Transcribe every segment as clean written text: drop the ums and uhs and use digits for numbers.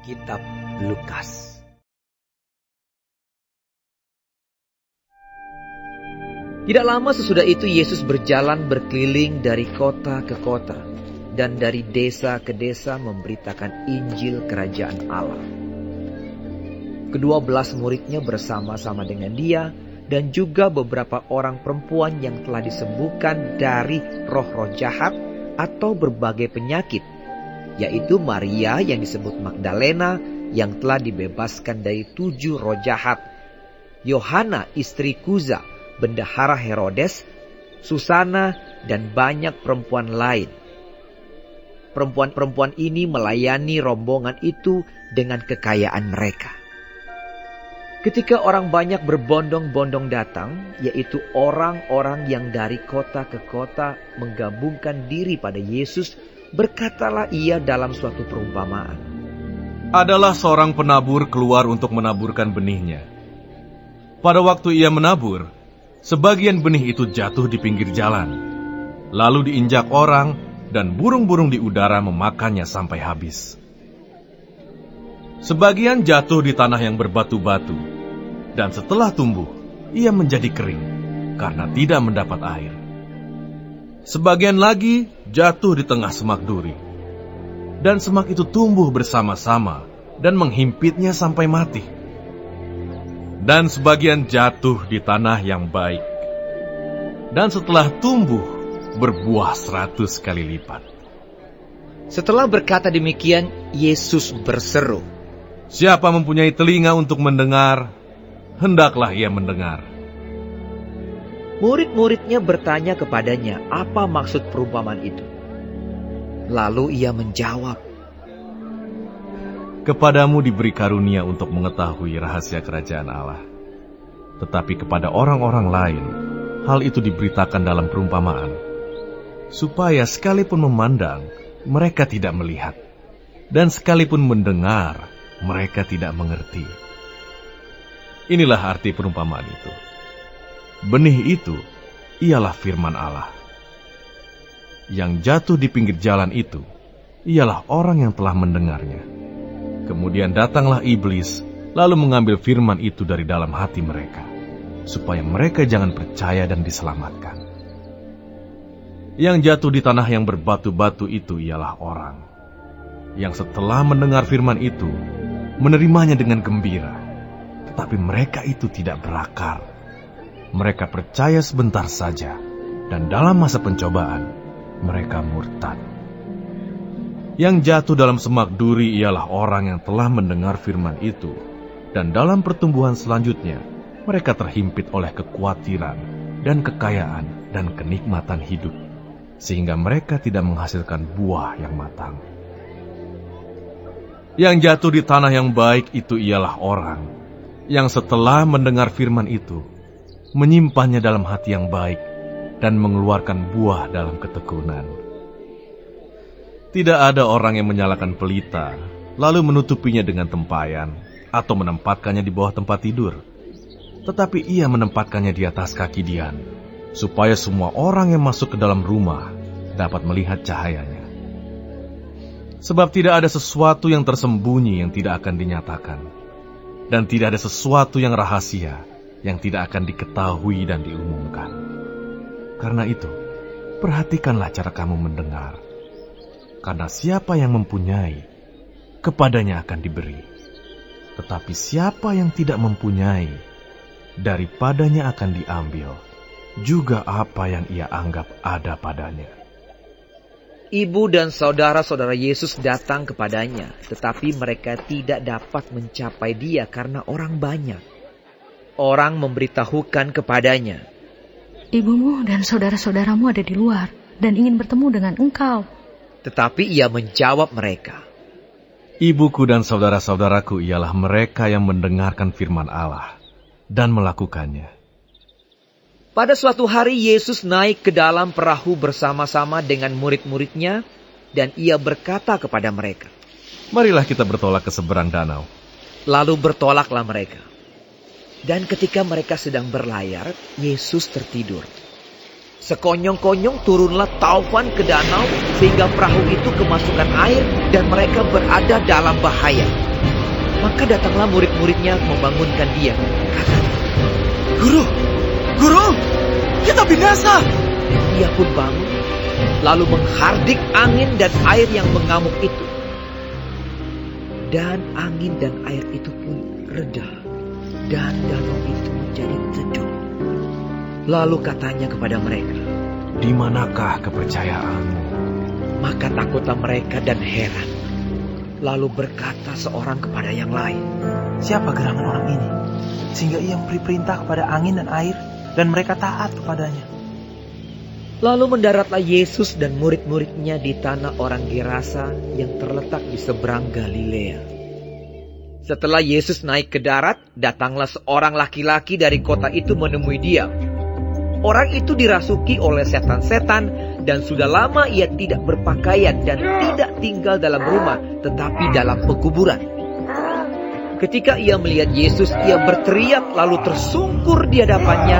Kitab Lukas. Tidak lama sesudah itu Yesus berjalan berkeliling dari kota ke kota dan dari desa ke desa memberitakan Injil Kerajaan Allah. Kedua-belas muridnya bersama-sama dengan dia dan juga beberapa orang perempuan yang telah disembuhkan dari roh-roh jahat atau berbagai penyakit, yaitu Maria yang disebut Magdalena yang telah dibebaskan dari 7 roh jahat, Yohana istri Kuza, bendahara Herodes, Susana, dan banyak perempuan lain. Perempuan-perempuan ini melayani rombongan itu dengan kekayaan mereka. Ketika orang banyak berbondong-bondong datang, yaitu orang-orang yang dari kota ke kota menggabungkan diri pada Yesus, berkatalah ia dalam suatu perumpamaan. Adalah seorang penabur keluar untuk menaburkan benihnya. Pada waktu ia menabur, sebagian benih itu jatuh di pinggir jalan, lalu diinjak orang dan burung-burung di udara memakannya sampai habis. Sebagian jatuh di tanah yang berbatu-batu, dan setelah tumbuh, ia menjadi kering karena tidak mendapat air. Sebagian lagi jatuh di tengah semak duri, dan semak itu tumbuh bersama-sama dan menghimpitnya sampai mati. Dan sebagian jatuh di tanah yang baik, dan setelah tumbuh, berbuah 100 kali lipat. Setelah berkata demikian, Yesus berseru, "Siapa mempunyai telinga untuk mendengar, hendaklah ia mendengar." Murid-muridnya bertanya kepadanya apa maksud perumpamaan itu. Lalu ia menjawab, "Kepadamu diberi karunia untuk mengetahui rahasia kerajaan Allah. Tetapi kepada orang-orang lain, hal itu diberitakan dalam perumpamaan, supaya sekalipun memandang, mereka tidak melihat, dan sekalipun mendengar, mereka tidak mengerti." Inilah arti perumpamaan itu. Benih itu ialah firman Allah. Yang jatuh di pinggir jalan itu ialah orang yang telah mendengarnya. Kemudian datanglah iblis, lalu mengambil firman itu dari dalam hati mereka, supaya mereka jangan percaya dan diselamatkan. Yang jatuh di tanah yang berbatu-batu itu ialah orang yang setelah mendengar firman itu, menerimanya dengan gembira, tetapi mereka itu tidak berakar. Mereka percaya sebentar saja, dan dalam masa pencobaan, mereka murtad. Yang jatuh dalam semak duri ialah orang yang telah mendengar firman itu, dan dalam pertumbuhan selanjutnya, mereka terhimpit oleh kekhawatiran dan kekayaan dan kenikmatan hidup, sehingga mereka tidak menghasilkan buah yang matang. Yang jatuh di tanah yang baik itu ialah orang yang setelah mendengar firman itu, menyimpannya dalam hati yang baik dan mengeluarkan buah dalam ketekunan. Tidak ada orang yang menyalakan pelita, lalu menutupinya dengan tempayan, atau menempatkannya di bawah tempat tidur. Tetapi ia menempatkannya di atas kaki Dian, supaya semua orang yang masuk ke dalam rumah dapat melihat cahayanya. Sebab tidak ada sesuatu yang tersembunyi yang tidak akan dinyatakan, dan tidak ada sesuatu yang rahasia yang tidak akan diketahui dan diumumkan. Karena itu, perhatikanlah cara kamu mendengar. Karena siapa yang mempunyai, kepadanya akan diberi. Tetapi siapa yang tidak mempunyai, daripadanya akan diambil juga apa yang ia anggap ada padanya. Ibu dan saudara-saudara Yesus datang kepadanya, tetapi mereka tidak dapat mencapai dia karena orang banyak. Orang memberitahukan kepadanya, "Ibumu dan saudara-saudaramu ada di luar dan ingin bertemu dengan engkau." Tetapi ia menjawab mereka, "Ibuku dan saudara-saudaraku ialah mereka yang mendengarkan firman Allah dan melakukannya." Pada suatu hari Yesus naik ke dalam perahu bersama-sama dengan murid-muridnya, dan ia berkata kepada mereka, "Marilah kita bertolak ke seberang danau." Lalu bertolaklah mereka. Dan ketika mereka sedang berlayar, Yesus tertidur. Sekonyong-konyong turunlah taufan ke danau sehingga perahu itu kemasukan air dan mereka berada dalam bahaya. Maka datanglah murid-muridnya membangunkan dia. Katanya, Guru, kita binasa. Dan ia pun bangun, lalu menghardik angin dan air yang mengamuk itu. Dan angin dan air itu pun reda, dan danau itu menjadi teduh. Lalu katanya kepada mereka, "Di manakah kepercayaanmu?" Maka takutlah mereka dan heran. Lalu berkata seorang kepada yang lain, "Siapa gerangan orang ini, sehingga ia memberi perintah kepada angin dan air, dan mereka taat kepadanya?" Lalu mendaratlah Yesus dan murid-muridnya di tanah orang Gerasa yang terletak di seberang Galilea. Setelah Yesus naik ke darat, datanglah seorang laki-laki dari kota itu menemui dia. Orang itu dirasuki oleh setan-setan dan sudah lama ia tidak berpakaian dan tidak tinggal dalam rumah, tetapi dalam pekuburan. Ketika ia melihat Yesus, ia berteriak lalu tersungkur di hadapannya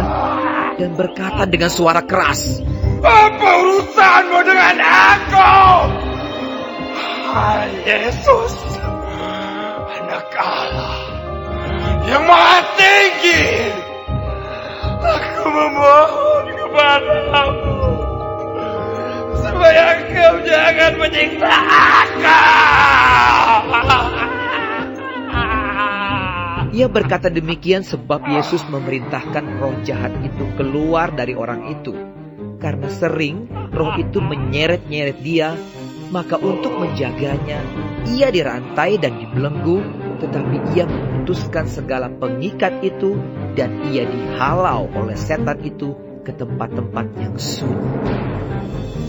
dan berkata dengan suara keras, "Apa urusanmu dengan aku? Hai Yesus, Anak Allah yang Maha Tinggi, aku memohon kepadamu supaya Engkau jangan menyiksa aku." Ia berkata demikian sebab Yesus memerintahkan roh jahat itu keluar dari orang itu. Karena sering roh itu menyeret-nyeret dia, maka untuk menjaganya, ia dirantai dan dibelenggu, tetapi ia memutuskan segala pengikat itu dan ia dihalau oleh setan itu ke tempat-tempat yang sunyi.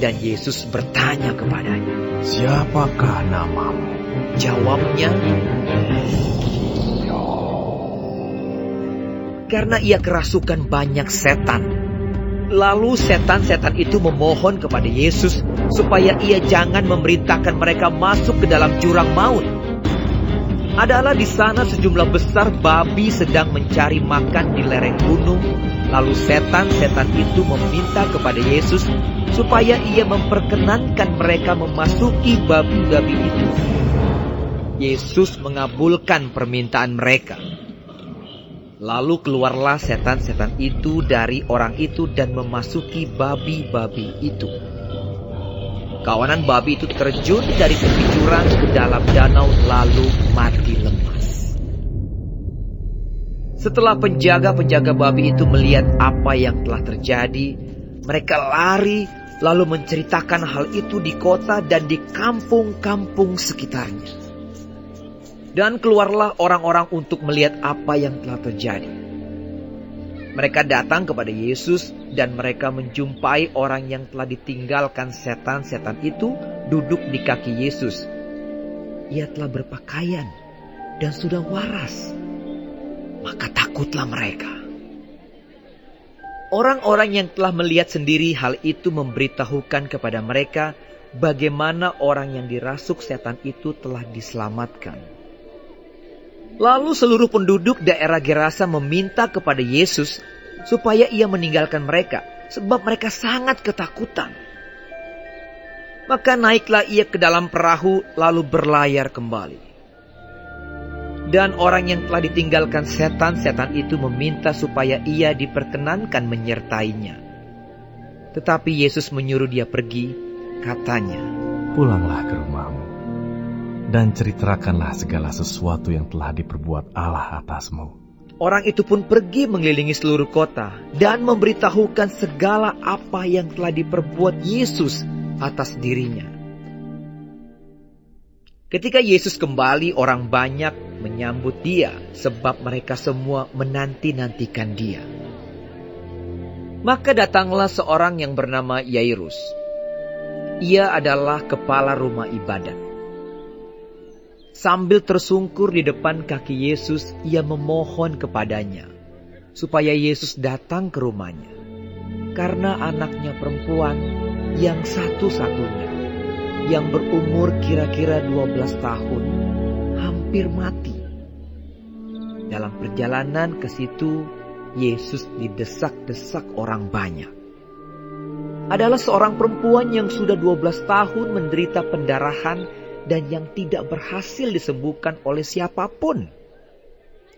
Dan Yesus bertanya kepadanya, "Siapakah namamu?" Jawabnya, karena ia kerasukan banyak setan. Lalu setan-setan itu memohon kepada Yesus supaya ia jangan memerintahkan mereka masuk ke dalam jurang maut. Adalah di sana sejumlah besar babi sedang mencari makan di lereng gunung. Lalu setan-setan itu meminta kepada Yesus supaya ia memperkenankan mereka memasuki babi-babi itu. Yesus mengabulkan permintaan mereka. Lalu keluarlah setan-setan itu dari orang itu dan memasuki babi-babi itu. Kawanan babi itu terjun dari tepi jurang ke dalam danau lalu mati lemas. Setelah penjaga-penjaga babi itu melihat apa yang telah terjadi, mereka lari lalu menceritakan hal itu di kota dan di kampung-kampung sekitarnya. Dan keluarlah orang-orang untuk melihat apa yang telah terjadi. Mereka datang kepada Yesus dan mereka menjumpai orang yang telah ditinggalkan setan-setan itu duduk di kaki Yesus. Ia telah berpakaian dan sudah waras. Maka takutlah mereka. Orang-orang yang telah melihat sendiri hal itu memberitahukan kepada mereka bagaimana orang yang dirasuk setan itu telah diselamatkan. Lalu seluruh penduduk daerah Gerasa meminta kepada Yesus supaya ia meninggalkan mereka, sebab mereka sangat ketakutan. Maka naiklah ia ke dalam perahu lalu berlayar kembali. Dan orang yang telah ditinggalkan setan-setan itu meminta supaya ia diperkenankan menyertainya. Tetapi Yesus menyuruh dia pergi, katanya, "Pulanglah ke rumahmu dan ceritakanlah segala sesuatu yang telah diperbuat Allah atasmu." Orang itu pun pergi mengelilingi seluruh kota dan memberitahukan segala apa yang telah diperbuat Yesus atas dirinya. Ketika Yesus kembali, orang banyak menyambut dia sebab mereka semua menanti-nantikan dia. Maka datanglah seorang yang bernama Yairus. Ia adalah kepala rumah ibadat. Sambil tersungkur di depan kaki Yesus, ia memohon kepadanya supaya Yesus datang ke rumahnya. Karena anaknya perempuan yang satu-satunya, yang berumur kira-kira 12 tahun, hampir mati. Dalam perjalanan ke situ, Yesus didesak-desak orang banyak. adalah seorang perempuan yang sudah 12 tahun menderita pendarahan dan yang tidak berhasil disembuhkan oleh siapapun.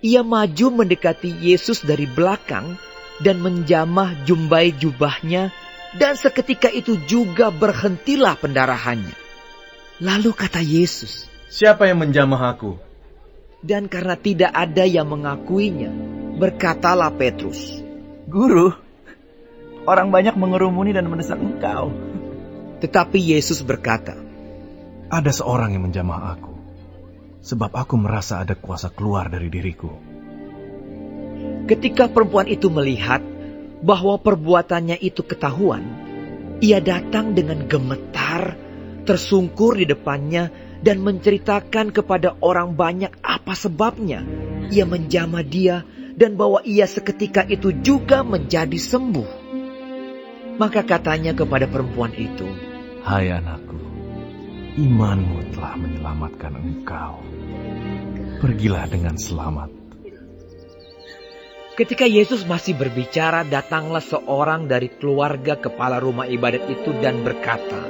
Ia maju mendekati Yesus dari belakang dan menjamah jumbai jubahnya, dan seketika itu juga berhentilah pendarahannya. Lalu kata Yesus, "Siapa yang menjamah aku?" Dan karena tidak ada yang mengakuinya, berkatalah Petrus, Guru, orang banyak mengerumuni dan mendesak engkau. Tetapi Yesus berkata, "Ada seorang yang menjamah aku, sebab aku merasa ada kuasa keluar dari diriku." Ketika perempuan itu melihat bahwa perbuatannya itu ketahuan, ia datang dengan gemetar, tersungkur di depannya, dan menceritakan kepada orang banyak apa sebabnya ia menjamah dia dan bahwa ia seketika itu juga menjadi sembuh. Maka katanya kepada perempuan itu, "Hai anakku, imanmu telah menyelamatkan engkau. Pergilah dengan selamat." Ketika Yesus masih berbicara, datanglah seorang dari keluarga kepala rumah ibadat itu dan berkata,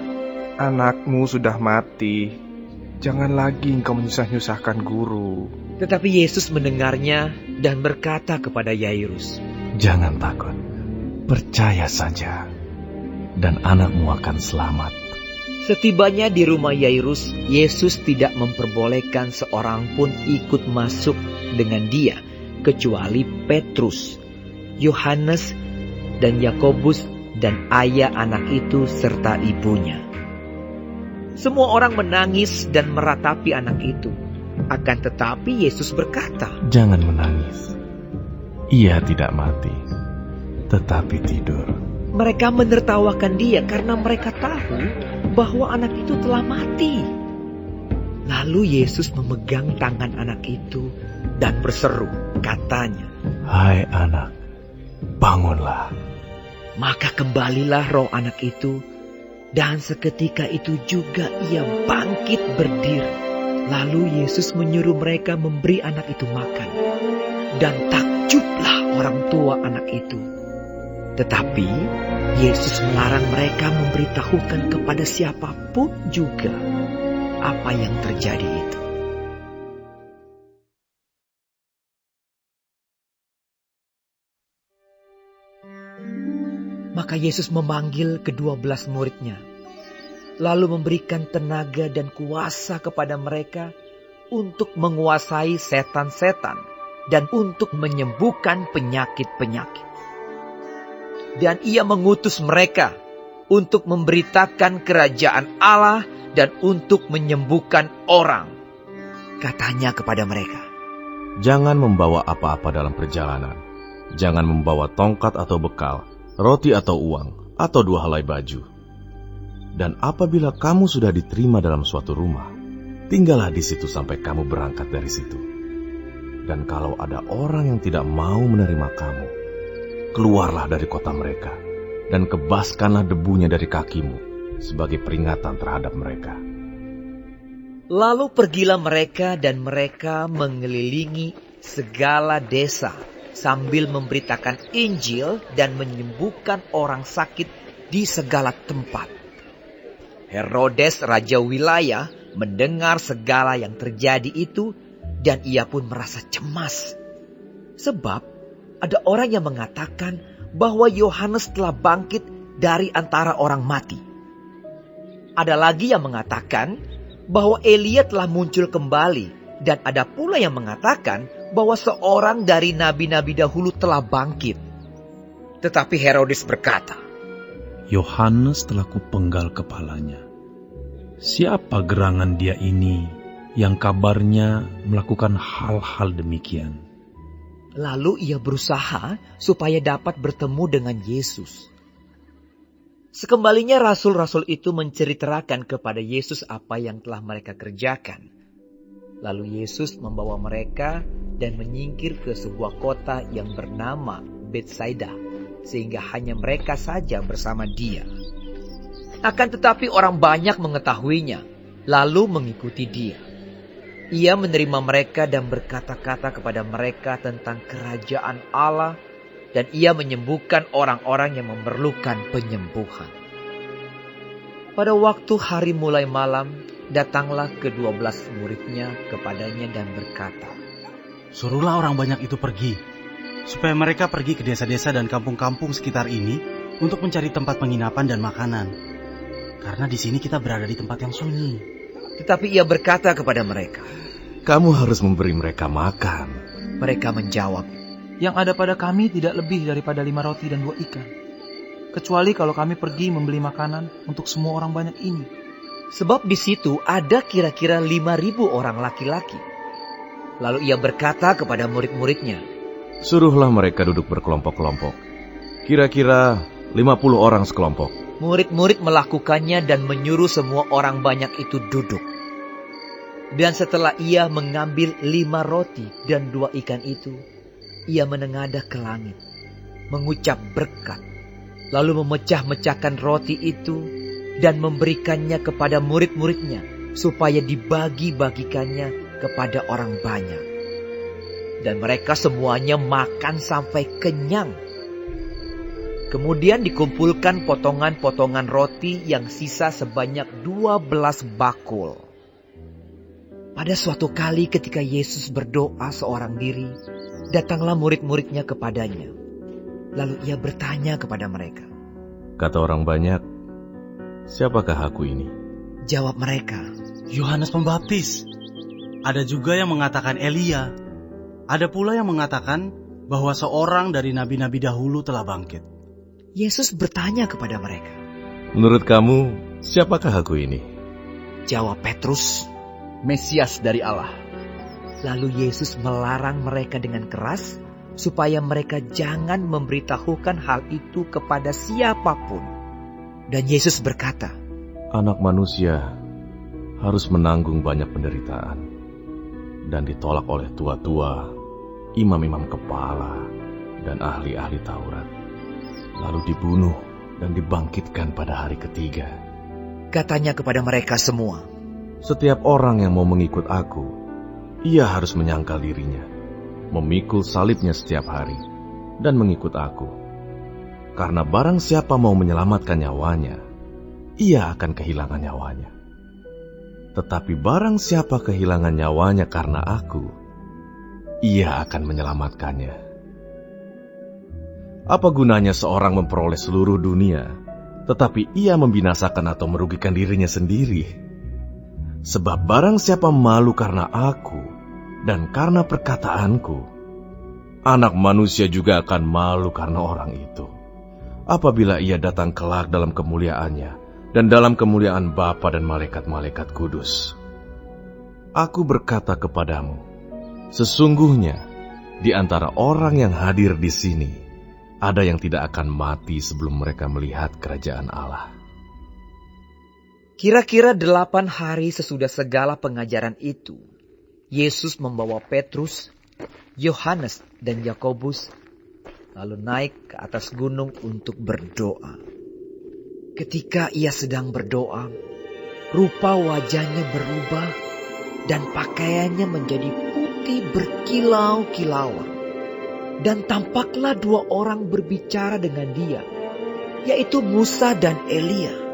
Anakmu sudah mati. Jangan lagi engkau menyusah-nyusahkan guru. Tetapi Yesus mendengarnya dan berkata kepada Yairus, "Jangan takut, percaya saja, dan anakmu akan selamat." Setibanya di rumah Yairus, Yesus tidak memperbolehkan seorang pun ikut masuk dengan dia, kecuali Petrus, Yohanes, dan Yakobus, dan ayah anak itu serta ibunya. Semua orang menangis dan meratapi anak itu. Akan tetapi Yesus berkata, "Jangan menangis. Ia tidak mati, tetapi tidur." Mereka menertawakan dia karena mereka tahu bahwa anak itu telah mati. Lalu Yesus memegang tangan anak itu dan berseru, katanya, "Hai anak, bangunlah." Maka kembalilah roh anak itu, dan seketika itu juga ia bangkit berdiri. Lalu Yesus menyuruh mereka memberi anak itu makan. Dan takjublah orang tua anak itu. Tetapi Yesus melarang mereka memberitahukan kepada siapapun juga apa yang terjadi itu. Maka Yesus memanggil ke-12 muridnya, lalu memberikan tenaga dan kuasa kepada mereka untuk menguasai setan-setan dan untuk menyembuhkan penyakit-penyakit. Dan ia mengutus mereka untuk memberitakan kerajaan Allah dan untuk menyembuhkan orang. Katanya kepada mereka, "Jangan membawa apa-apa dalam perjalanan. Jangan membawa tongkat atau bekal, roti atau uang, atau 2 helai baju. Dan apabila kamu sudah diterima dalam suatu rumah, tinggallah di situ sampai kamu berangkat dari situ. Dan kalau ada orang yang tidak mau menerima kamu, keluarlah dari kota mereka, dan kebaskanlah debunya dari kakimu sebagai peringatan terhadap mereka." Lalu pergilah mereka dan mereka mengelilingi segala desa sambil memberitakan Injil dan menyembuhkan orang sakit di segala tempat. Herodes raja wilayah mendengar segala yang terjadi itu dan ia pun merasa cemas. Sebab ada orang yang mengatakan bahwa Yohanes telah bangkit dari antara orang mati. Ada lagi yang mengatakan bahwa Elia telah muncul kembali, dan ada pula yang mengatakan bahwa seorang dari nabi-nabi dahulu telah bangkit. Tetapi Herodes berkata, "Yohanes telah kupenggal kepalanya. Siapa gerangan dia ini yang kabarnya melakukan hal-hal demikian?" Lalu ia berusaha supaya dapat bertemu dengan Yesus. Sekembalinya rasul-rasul itu menceritakan kepada Yesus apa yang telah mereka kerjakan. Lalu Yesus membawa mereka dan menyingkir ke sebuah kota yang bernama Betsaida, sehingga hanya mereka saja bersama dia. Akan tetapi orang banyak mengetahuinya, lalu mengikuti dia. Ia menerima mereka dan berkata-kata kepada mereka tentang kerajaan Allah, dan ia menyembuhkan orang-orang yang memerlukan penyembuhan. Pada waktu hari mulai malam, datanglah ke-12 muridnya kepadanya dan berkata, "Suruhlah orang banyak itu pergi, supaya mereka pergi ke desa-desa dan kampung-kampung sekitar ini untuk mencari tempat penginapan dan makanan. Karena di sini kita berada di tempat yang sunyi." Tetapi ia berkata kepada mereka, "Kamu harus memberi mereka makan." Mereka menjawab, "Yang ada pada kami tidak lebih daripada 5 roti dan 2 ikan. Kecuali kalau kami pergi membeli makanan untuk semua orang banyak ini." sebab di situ ada kira-kira 5.000 orang laki-laki. Lalu ia berkata kepada murid-muridnya, "Suruhlah mereka duduk berkelompok-kelompok. Kira-kira 50 orang sekelompok." Murid-murid melakukannya dan menyuruh semua orang banyak itu duduk. Dan setelah ia mengambil 5 roti dan 2 ikan itu, ia menengadah ke langit, mengucap berkat, lalu memecah-mecahkan roti itu dan memberikannya kepada murid-muridnya supaya dibagi-bagikannya kepada orang banyak. Dan mereka semuanya makan sampai kenyang. Kemudian dikumpulkan potongan-potongan roti yang sisa sebanyak 12 bakul. Pada suatu kali ketika Yesus berdoa seorang diri, datanglah murid-muridnya kepadanya. Lalu ia bertanya kepada mereka, Kata orang banyak, "Siapakah aku ini?" Jawab mereka, "Yohanes Pembaptis. Ada juga yang mengatakan Elia. Ada pula yang mengatakan bahwa seorang dari nabi-nabi dahulu telah bangkit." Yesus bertanya kepada mereka. "Menurut kamu, siapakah aku ini?" Jawab Petrus, "Mesias dari Allah." Lalu Yesus melarang mereka dengan keras supaya mereka jangan memberitahukan hal itu kepada siapapun. Dan Yesus berkata, Anak manusia harus menanggung banyak penderitaan dan ditolak oleh tua-tua, imam-imam kepala, dan ahli-ahli Taurat, lalu dibunuh dan dibangkitkan pada hari ketiga. Katanya kepada mereka semua, Setiap orang yang mau mengikut aku, ia harus menyangkal dirinya, memikul salibnya setiap hari, dan mengikut aku. Karena barang siapa mau menyelamatkan nyawanya, ia akan kehilangan nyawanya. Tetapi barang siapa kehilangan nyawanya karena aku, ia akan menyelamatkannya. Apa gunanya seorang memperoleh seluruh dunia, tetapi ia membinasakan atau merugikan dirinya sendiri? Sebab barang siapa malu karena aku dan karena perkataanku, Anak manusia juga akan malu karena orang itu, apabila ia datang kelak dalam kemuliaannya dan dalam kemuliaan Bapa dan malaikat-malaikat kudus. Aku berkata kepadamu, sesungguhnya di antara orang yang hadir di sini, ada yang tidak akan mati sebelum mereka melihat kerajaan Allah. Kira-kira 8 hari sesudah segala pengajaran itu, Yesus membawa Petrus, Yohanes, dan Yakobus, lalu naik ke atas gunung untuk berdoa. Ketika ia sedang berdoa, rupa wajahnya berubah dan pakaiannya menjadi putih berkilau-kilauan. Dan tampaklah 2 orang berbicara dengan dia, yaitu Musa dan Elia.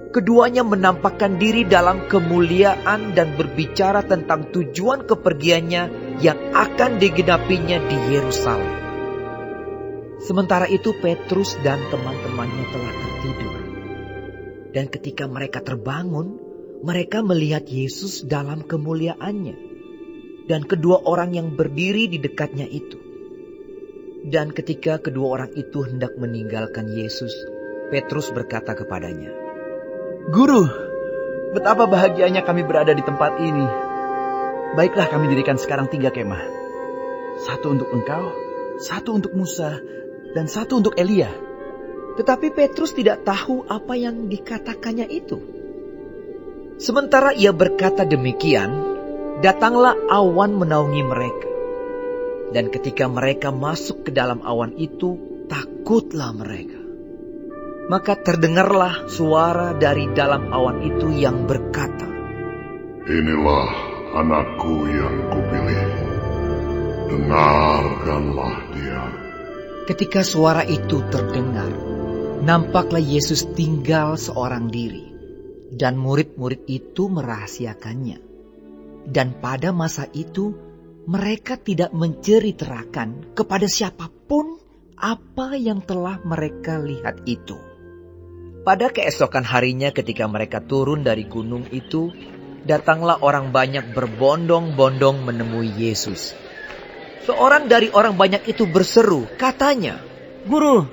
Keduanya menampakkan diri dalam kemuliaan dan berbicara tentang tujuan kepergiannya yang akan digenapinya di Yerusalem. Sementara itu Petrus dan teman-temannya telah tertidur. Dan ketika mereka terbangun, mereka melihat Yesus dalam kemuliaannya dan kedua orang yang berdiri di dekatnya itu. Dan ketika kedua orang itu hendak meninggalkan Yesus, Petrus berkata kepadanya, "Guru, betapa bahagianya kami berada di tempat ini. Baiklah kami dirikan sekarang 3 kemah. 1 untuk engkau, 1 untuk Musa, dan 1 untuk Elia." Tetapi Petrus tidak tahu apa yang dikatakannya itu. Sementara ia berkata demikian, datanglah awan menaungi mereka. Dan ketika mereka masuk ke dalam awan itu, takutlah mereka. Maka terdengarlah suara dari dalam awan itu yang berkata, "Inilah anakku yang kupilih. Dengarkanlah dia." Ketika suara itu terdengar, Nampaklah Yesus tinggal seorang diri, dan murid-murid itu merahasiakannya. Dan pada masa itu, mereka tidak menceritakan kepada siapapun apa yang telah mereka lihat itu. Pada keesokan harinya ketika mereka turun dari gunung itu, datanglah orang banyak berbondong-bondong menemui Yesus. Seorang dari orang banyak itu berseru, katanya, "Guru,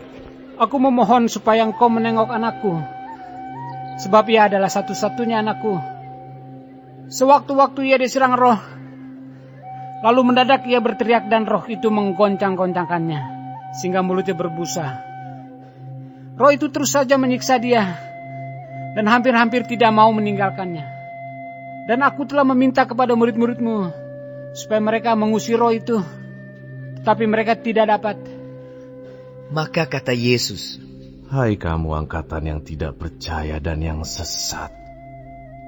aku memohon supaya engkau menengok anakku, sebab ia adalah satu-satunya anakku. Sewaktu-waktu ia diserang roh, lalu mendadak ia berteriak dan roh itu menggoncang-goncangkannya, sehingga mulutnya berbusa. Roh itu terus saja menyiksa dia, dan hampir-hampir tidak mau meninggalkannya. Dan aku telah meminta kepada murid-muridmu, supaya mereka mengusir roh itu, tetapi mereka tidak dapat." Maka kata Yesus, "Hai kamu angkatan yang tidak percaya dan yang sesat.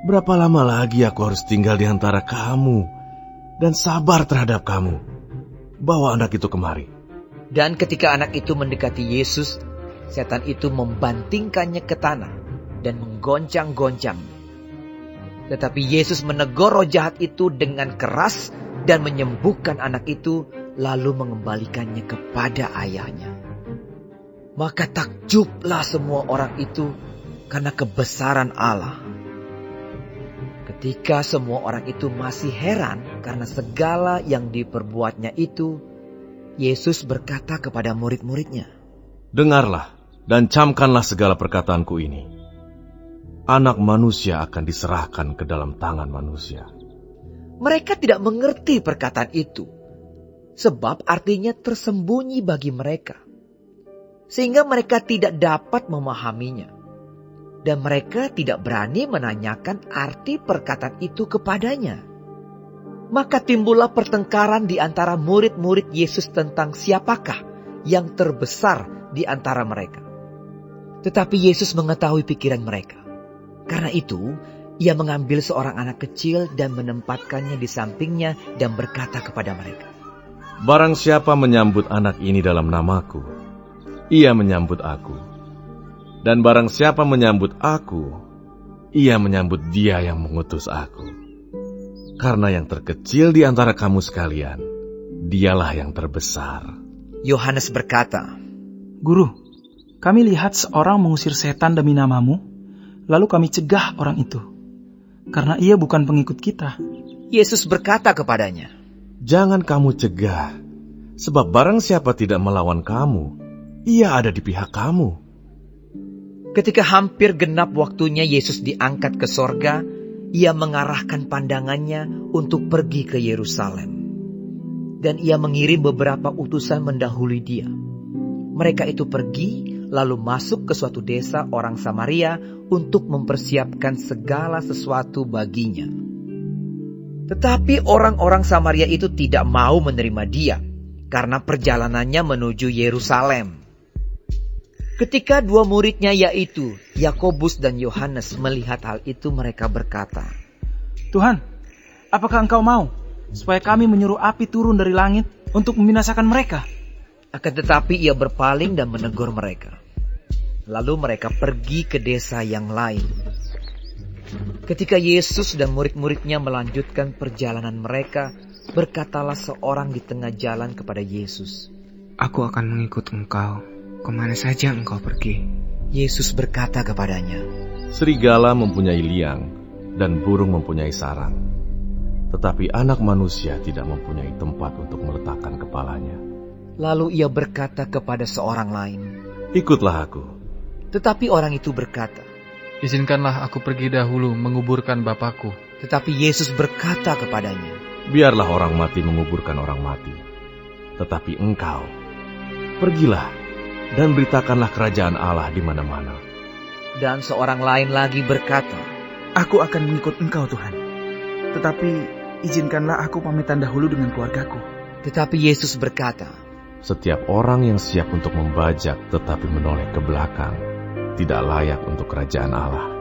Berapa lama lagi aku harus tinggal di antara kamu dan sabar terhadap kamu? Bawa anak itu kemari." Dan ketika anak itu mendekati Yesus, setan itu membantingkannya ke tanah dan menggoncang-goncang. Tetapi Yesus menegur roh jahat itu dengan keras dan menyembuhkan anak itu, lalu mengembalikannya kepada ayahnya. Maka takjublah semua orang itu karena kebesaran Allah. Ketika semua orang itu masih heran karena segala yang diperbuatnya itu, Yesus berkata kepada murid-muridnya, "Dengarlah dan camkanlah segala perkataanku ini. Anak manusia akan diserahkan ke dalam tangan manusia." Mereka tidak mengerti perkataan itu, sebab artinya tersembunyi bagi mereka, sehingga mereka tidak dapat memahaminya. Dan mereka tidak berani menanyakan arti perkataan itu kepadanya. Maka timbullah pertengkaran di antara murid-murid Yesus tentang siapakah yang terbesar di antara mereka. Tetapi Yesus mengetahui pikiran mereka. Karena itu, ia mengambil seorang anak kecil dan menempatkannya di sampingnya dan berkata kepada mereka, "Barang siapa menyambut anak ini dalam namaku, ia menyambut aku. Dan barang siapa menyambut aku, ia menyambut dia yang mengutus aku. Karena yang terkecil di antara kamu sekalian, dialah yang terbesar." Yohanes berkata, "Guru, kami lihat seorang mengusir setan demi namamu, lalu kami cegah orang itu, karena ia bukan pengikut kita." Yesus berkata kepadanya, "Jangan kamu cegah, sebab barang siapa tidak melawan kamu, ia ada di pihak kamu." Ketika hampir genap waktunya Yesus diangkat ke sorga, ia mengarahkan pandangannya untuk pergi ke Yerusalem. Dan ia mengirim beberapa utusan mendahului dia. Mereka itu pergi, lalu masuk ke suatu desa orang Samaria untuk mempersiapkan segala sesuatu baginya. Tetapi orang-orang Samaria itu tidak mau menerima dia, karena perjalanannya menuju Yerusalem. Ketika dua muridnya yaitu Yakobus dan Yohanes melihat hal itu, mereka berkata, "Tuhan, apakah engkau mau supaya kami menyuruh api turun dari langit untuk membinasakan mereka?" Akan tetapi ia berpaling dan menegur mereka. Lalu mereka pergi ke desa yang lain. Ketika Yesus dan murid-muridnya melanjutkan perjalanan mereka, berkatalah seorang di tengah jalan kepada Yesus, "Aku akan mengikut engkau kemana saja engkau pergi." Yesus berkata kepadanya, "Serigala mempunyai liang dan burung mempunyai sarang, tetapi anak manusia tidak mempunyai tempat untuk meletakkan kepalanya." Lalu ia berkata kepada seorang lain, "Ikutlah aku." Tetapi orang itu berkata, "Izinkanlah aku pergi dahulu menguburkan Bapakku." Tetapi Yesus berkata kepadanya, "Biarlah orang mati menguburkan orang mati, tetapi engkau, pergilah dan beritakanlah kerajaan Allah di mana-mana." Dan seorang lain lagi berkata, "Aku akan mengikut engkau, Tuhan. Tetapi izinkanlah aku pamitan dahulu dengan keluargaku." Tetapi Yesus berkata, "Setiap orang yang siap untuk membajak tetapi menoleh ke belakang, tidak layak untuk kerajaan Allah."